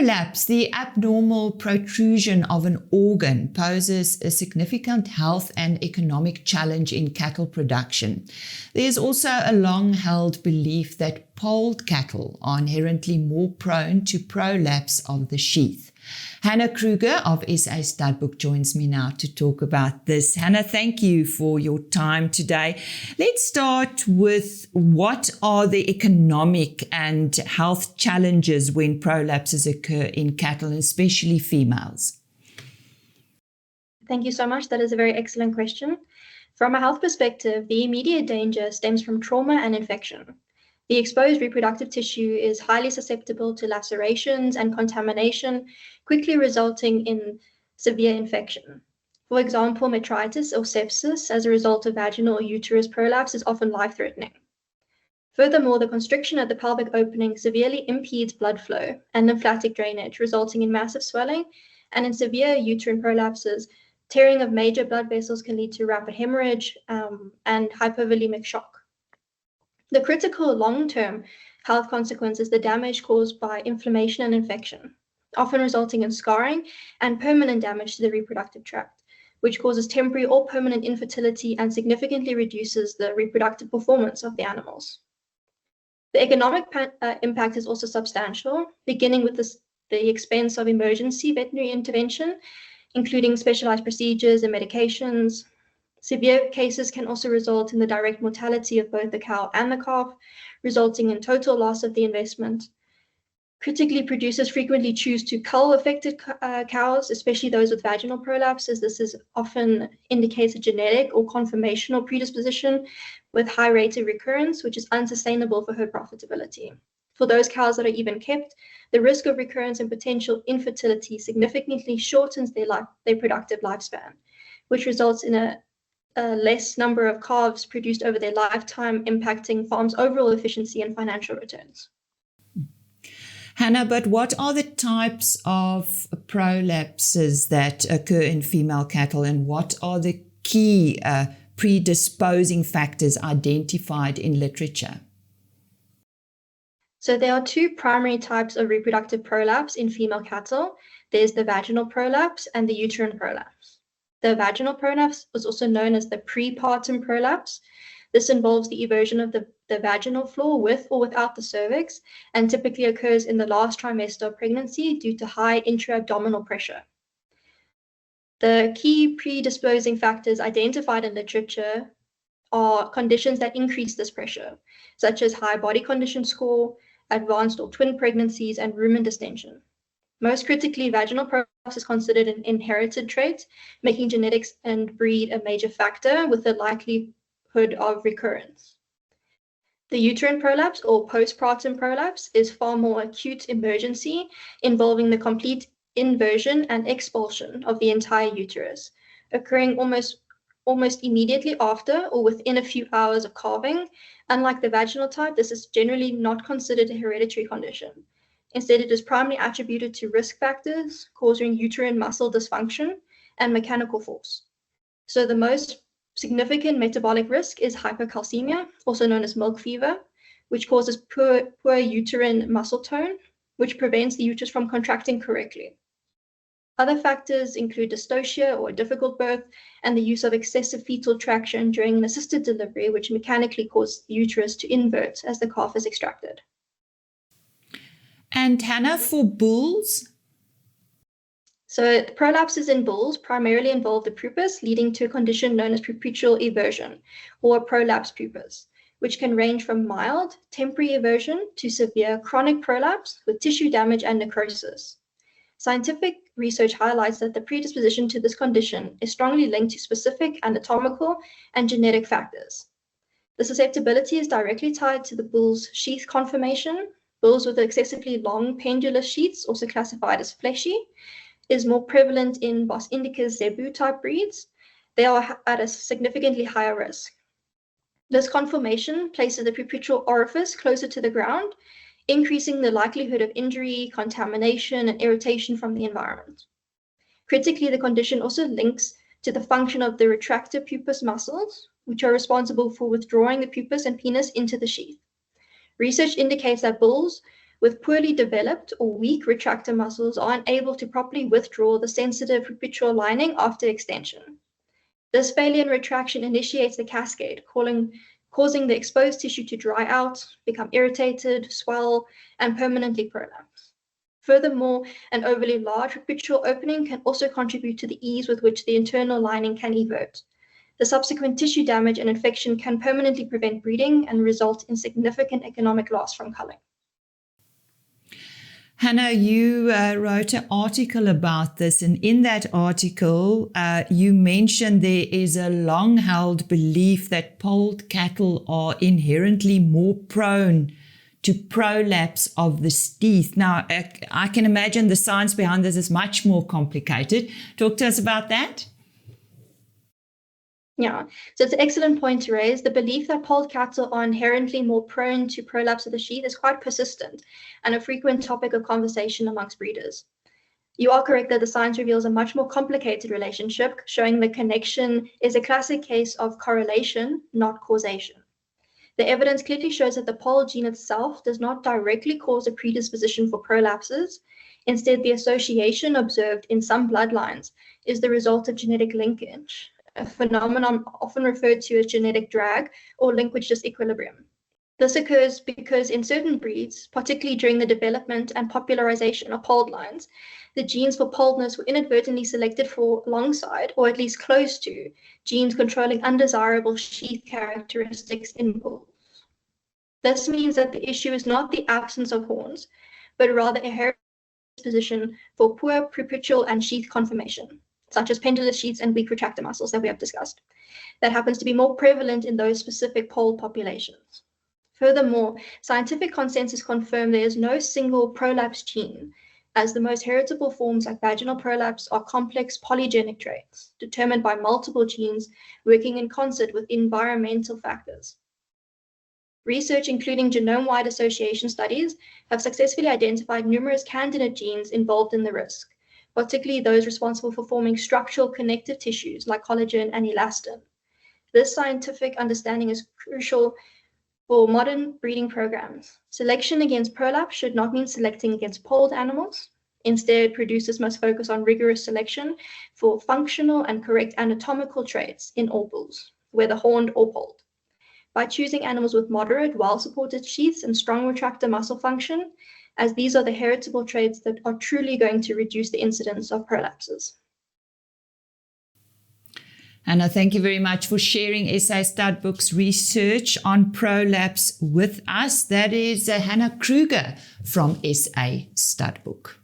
Prolapse, the abnormal protrusion of an organ, poses a significant health and economic challenge in cattle production. There is also a long-held belief that polled cattle are inherently more prone to prolapse of the sheath. Hannah Kruger of SA Studbook joins me now to talk about this. Hannah, thank you for your time today. Let's start with what are the economic and health challenges when prolapses occur in cattle, and especially females? Thank you so much. That is a very excellent question. From a health perspective, the immediate danger stems from trauma and infection. The exposed reproductive tissue is highly susceptible to lacerations and contamination, quickly resulting in severe infection. For example, metritis or sepsis as a result of vaginal or uterus prolapse is often life-threatening. Furthermore, the constriction at the pelvic opening severely impedes blood flow and lymphatic drainage, resulting in massive swelling, and in severe uterine prolapses, tearing of major blood vessels can lead to rapid hemorrhage and hypovolemic shock. The critical long-term health consequence is the damage caused by inflammation and infection, often resulting in scarring and permanent damage to the reproductive tract, which causes temporary or permanent infertility and significantly reduces the reproductive performance of the animals. The economic impact is also substantial, beginning with the expense of emergency veterinary intervention, including specialized procedures and medications. Severe cases can also result in the direct mortality of both the cow and the calf, resulting in total loss of the investment. Critically, producers frequently choose to cull affected cows, especially those with vaginal prolapse, as this is often indicates a genetic or conformational predisposition with high rate of recurrence, which is unsustainable for herd profitability. For those cows that are even kept, the risk of recurrence and potential infertility significantly shortens their productive lifespan, which results in a less number of calves produced over their lifetime, impacting farms' overall efficiency and financial returns. Hannah, but what are the types of prolapses that occur in female cattle, and what are the key predisposing factors identified in literature? So there are two primary types of reproductive prolapse in female cattle. There's the vaginal prolapse and the uterine prolapse. The vaginal prolapse is also known as the prepartum prolapse. This involves the eversion of the vaginal floor with or without the cervix, and typically occurs in the last trimester of pregnancy due to high intra-abdominal pressure. The key predisposing factors identified in literature are conditions that increase this pressure, such as high body condition score, advanced or twin pregnancies, and rumen distension. Most critically, vaginal prolapse is considered an inherited trait, making genetics and breed a major factor with the likelihood of recurrence. The uterine prolapse or postpartum prolapse is far more acute emergency, involving the complete inversion and expulsion of the entire uterus, occurring almost immediately after or within a few hours of calving. Unlike the vaginal type, this is generally not considered a hereditary condition. Instead, it is primarily attributed to risk factors causing uterine muscle dysfunction and mechanical force. So the most significant metabolic risk is hypercalcemia, also known as milk fever, which causes poor uterine muscle tone, which prevents the uterus from contracting correctly. Other factors include dystocia or difficult birth, and the use of excessive fetal traction during an assisted delivery, which mechanically causes the uterus to invert as the calf is extracted. And Hannah, for bulls? So the prolapses in bulls primarily involve the pupus, leading to a condition known as pupital eversion or prolapse pupus, which can range from mild temporary eversion to severe chronic prolapse with tissue damage and necrosis. Scientific research highlights that the predisposition to this condition is strongly linked to specific anatomical and genetic factors. The susceptibility is directly tied to the bull's sheath conformation. Bulls with excessively long pendulous sheaths, also classified as fleshy, is more prevalent in Bos indicus zebu type breeds. They are at a significantly higher risk. This conformation places the pupital orifice closer to the ground, increasing the likelihood of injury, contamination, and irritation from the environment. Critically, the condition also links to the function of the retractor pupus muscles, which are responsible for withdrawing the pupus and penis into the sheath. Research indicates that bulls with poorly developed or weak retractor muscles are unable to properly withdraw the sensitive preputual lining after extension. This failure in retraction initiates the cascade, causing the exposed tissue to dry out, become irritated, swell, and permanently prolapse. Furthermore, an overly large preputual opening can also contribute to the ease with which the internal lining can evert. The subsequent tissue damage and infection can permanently prevent breeding and result in significant economic loss from culling. Hannah, you wrote an article about this, and in that article, you mentioned there is a long-held belief that polled cattle are inherently more prone to prolapse of the teeth. Now, I can imagine the science behind this is much more complicated. Talk to us about that. Yeah, so it's an excellent point to raise. The belief that polled cattle are inherently more prone to prolapse of the sheath is quite persistent and a frequent topic of conversation amongst breeders. You are correct that the science reveals a much more complicated relationship, showing the connection is a classic case of correlation, not causation. The evidence clearly shows that the poll gene itself does not directly cause a predisposition for prolapses. Instead, the association observed in some bloodlines is the result of genetic linkage, a phenomenon often referred to as genetic drag or linkage disequilibrium. This occurs because in certain breeds, particularly during the development and popularization of polled lines, the genes for polledness were inadvertently selected for alongside, or at least close to, genes controlling undesirable sheath characteristics in bulls. This means that the issue is not the absence of horns, but rather a hereditary disposition for poor preputual and sheath conformation, such as pendulous sheaths and weak retractor muscles that we have discussed, that happens to be more prevalent in those specific polled populations. Furthermore, scientific consensus confirm there is no single prolapse gene, as the most heritable forms like vaginal prolapse are complex polygenic traits determined by multiple genes working in concert with environmental factors. Research, including genome-wide association studies, have successfully identified numerous candidate genes involved in the risk, particularly those responsible for forming structural connective tissues like collagen and elastin. This scientific understanding is crucial for modern breeding programs. Selection against prolapse should not mean selecting against polled animals. Instead, producers must focus on rigorous selection for functional and correct anatomical traits in all bulls, whether horned or polled. By choosing animals with moderate, well-supported sheaths and strong retractor muscle function, as these are the heritable traits that are truly going to reduce the incidence of prolapses. Hannah, thank you very much for sharing SA Studbook's research on prolapse with us. That is Hannah Kruger from SA Studbook.